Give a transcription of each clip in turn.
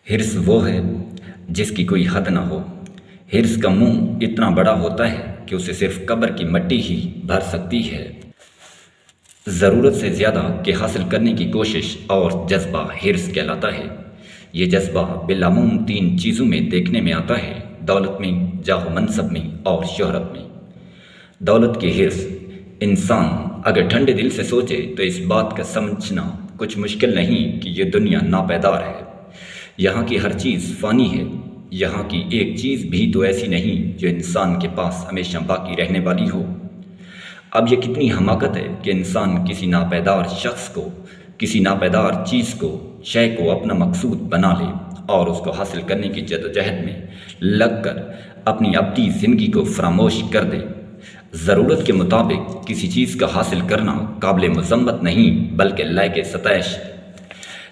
حرص وہ ہے جس کی کوئی حد نہ ہو۔ حرص کا منہ اتنا بڑا ہوتا ہے کہ اسے صرف قبر کی مٹی ہی بھر سکتی ہے۔ ضرورت سے زیادہ کے حاصل کرنے کی کوشش اور جذبہ حرص کہلاتا ہے۔ یہ جذبہ بالعموم تین چیزوں میں دیکھنے میں آتا ہے: دولت میں، جاہ و منصب میں اور شہرت میں۔ دولت کی حرص انسان اگر ٹھنڈے دل سے سوچے تو اس بات کا سمجھنا کچھ مشکل نہیں کہ یہ دنیا ناپائیدار ہے۔ یہاں کی ہر چیز فانی ہے۔ یہاں کی ایک چیز بھی تو ایسی نہیں جو انسان کے پاس ہمیشہ باقی رہنے والی ہو۔ اب یہ کتنی حماقت ہے کہ انسان کسی ناپائیدار شخص کو، کسی ناپائیدار چیز کو، شے کو اپنا مقصود بنا لے اور اس کو حاصل کرنے کی جدوجہد میں لگ کر اپنی ابدی زندگی کو فراموش کر دے۔ ضرورت کے مطابق کسی چیز کا حاصل کرنا قابل مذمت نہیں بلکہ لائق ستائش۔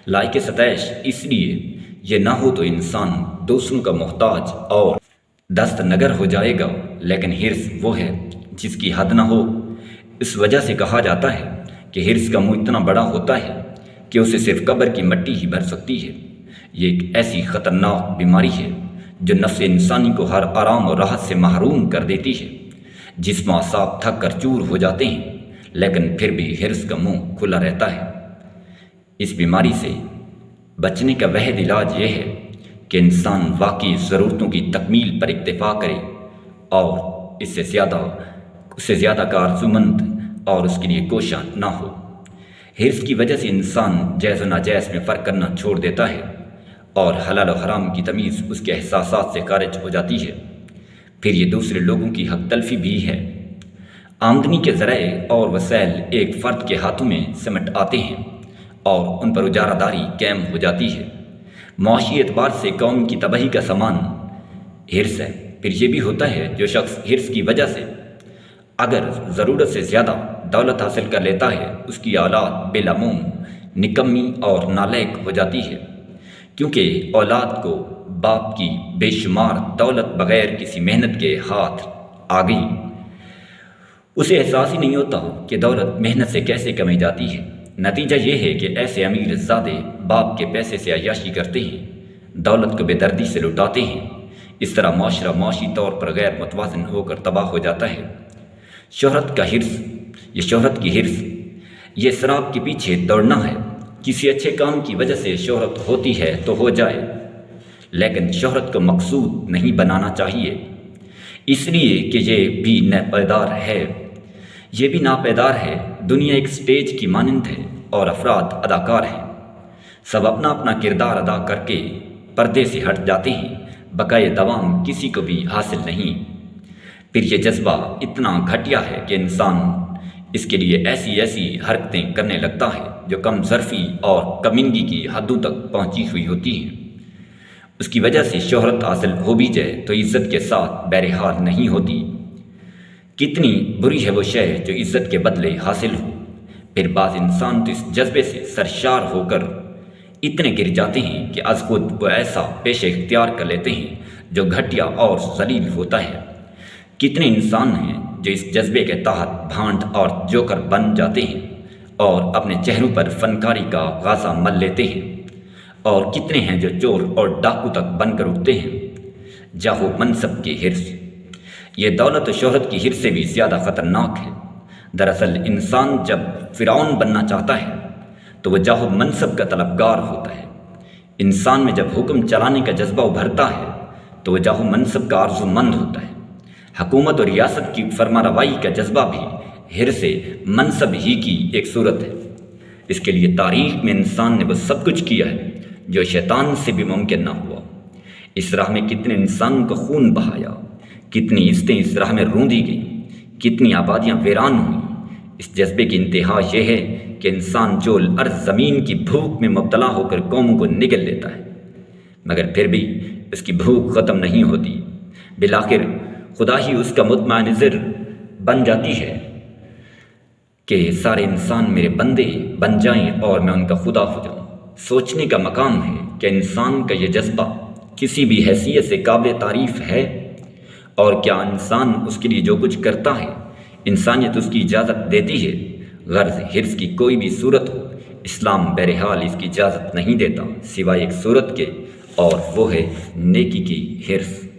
لائق ستائش اس لیے یہ نہ ہو تو انسان دوسروں کا محتاج اور دست نگر ہو جائے گا، لیکن حرص وہ ہے جس کی حد نہ ہو۔ اس وجہ سے کہا جاتا ہے کہ حرص کا منہ اتنا بڑا ہوتا ہے کہ اسے صرف قبر کی مٹی ہی بھر سکتی ہے۔ یہ ایک ایسی خطرناک بیماری ہے جو نفس انسانی کو ہر آرام اور راحت سے محروم کر دیتی ہے۔ جسم و اعصاب تھک کر چور ہو جاتے ہیں، لیکن پھر بھی حرص کا منہ کھلا رہتا ہے۔ اس بیماری سے بچنے کا واحد علاج یہ ہے کہ انسان واقعی ضرورتوں کی تکمیل پر اکتفا کرے اور اس سے زیادہ کا آرزومند اور اس کے لیے کوشاں نہ ہو۔ حرص کی وجہ سے انسان جائز و ناجائز میں فرق کرنا چھوڑ دیتا ہے اور حلال و حرام کی تمیز اس کے احساسات سے خارج ہو جاتی ہے۔ پھر یہ دوسرے لوگوں کی حق تلفی بھی ہے۔ آمدنی کے ذرائع اور وسائل ایک فرد کے ہاتھوں میں سمٹ آتے ہیں اور ان پر اجارہ داری قائم ہو جاتی ہے۔ معاشی اعتبار سے قوم کی تباہی کا سامان حرص ہے۔ پھر یہ بھی ہوتا ہے جو شخص حرص کی وجہ سے اگر ضرورت سے زیادہ دولت حاصل کر لیتا ہے، اس کی اولاد بالعموم نکمی اور نالائق ہو جاتی ہے، کیونکہ اولاد کو باپ کی بے شمار دولت بغیر کسی محنت کے ہاتھ آ گئی۔ اسے احساس ہی نہیں ہوتا کہ دولت محنت سے کیسے کمائی جاتی ہے۔ نتیجہ یہ ہے کہ ایسے امیر زادے باپ کے پیسے سے عیاشی کرتے ہیں، دولت کو بے دردی سے لٹاتے ہیں۔ اس طرح معاشرہ معاشی طور پر غیر متوازن ہو کر تباہ ہو جاتا ہے۔ شہرت کا حرص، یہ شہرت کی حرص، یہ شراب کے پیچھے دوڑنا ہے۔ کسی اچھے کام کی وجہ سے شہرت ہوتی ہے تو ہو جائے، لیکن شہرت کو مقصود نہیں بنانا چاہیے، اس لیے کہ یہ بھی ناپائیدار ہے۔ یہ بھی ناپائیدار ہے۔ دنیا ایک سٹیج کی مانند ہے اور افراد اداکار ہیں۔ سب اپنا اپنا کردار ادا کر کے پردے سے ہٹ جاتے ہیں، بقائے دوام کسی کو بھی حاصل نہیں۔ پھر یہ جذبہ اتنا گھٹیا ہے کہ انسان اس کے لیے ایسی حرکتیں کرنے لگتا ہے جو کم ظرفی اور کمینگی کی حدوں تک پہنچی ہوئی ہوتی ہیں۔ اس کی وجہ سے شہرت حاصل ہو بھی جائے تو عزت کے ساتھ بہرحال نہیں ہوتی۔ کتنی بری ہے وہ شے جو عزت کے بدلے حاصل ہو۔ پھر بعض انسان تو اس جذبے سے سرشار ہو کر اتنے گر جاتے ہیں کہ از خود وہ ایسا پیشہ اختیار کر لیتے ہیں جو گھٹیا اور ذلیل ہوتا ہے۔ کتنے انسان ہیں جو اس جذبے کے تحت بھانڈ اور جوکر بن جاتے ہیں اور اپنے چہروں پر فنکاری کا غازہ مل لیتے ہیں، اور کتنے ہیں جو چور اور ڈاکو تک بن کر اٹھتے ہیں۔ جاہ و منصب کی حرص، یہ دولت و شہرت کی حرص سے بھی زیادہ خطرناک ہے۔ دراصل انسان جب فرعون بننا چاہتا ہے تو وہ جاہ و منصب کا طلبگار ہوتا ہے۔ انسان میں جب حکم چلانے کا جذبہ ابھرتا ہے تو وہ جاہ و منصب کا آرزو مند ہوتا ہے۔ حکومت اور ریاست کی فرما روائی کا جذبہ بھی حرص منصب ہی کی ایک صورت ہے۔ اس کے لیے تاریخ میں انسان نے وہ سب کچھ کیا ہے جو شیطان سے بھی ممکن نہ ہوا۔ اس راہ میں کتنے انسان کا خون بہایا، کتنی عزتیں اس راہ میں روندی گئیں، کتنی آبادیاں ویران ہوئیں۔ اس جذبے کی انتہا یہ ہے کہ انسان جو الارض زمین کی بھوک میں مبتلا ہو کر قوموں کو نگل لیتا ہے، مگر پھر بھی اس کی بھوک ختم نہیں ہوتی۔ بالآخر خدا ہی اس کا مطمع نظر بن جاتی ہے کہ سارے انسان میرے بندے بن جائیں اور میں ان کا خدا ہو جاؤں۔ سوچنے کا مقام ہے کہ انسان کا یہ جذبہ کسی بھی حیثیت سے قابل تعریف ہے، اور کیا انسان اس کے لیے جو کچھ کرتا ہے انسانیت اس کی اجازت دیتی ہے؟ غرض حرص کی کوئی بھی صورت ہو، اسلام بہرحال اس کی اجازت نہیں دیتا، سوائے ایک صورت کے اور وہ ہے نیکی کی حرص۔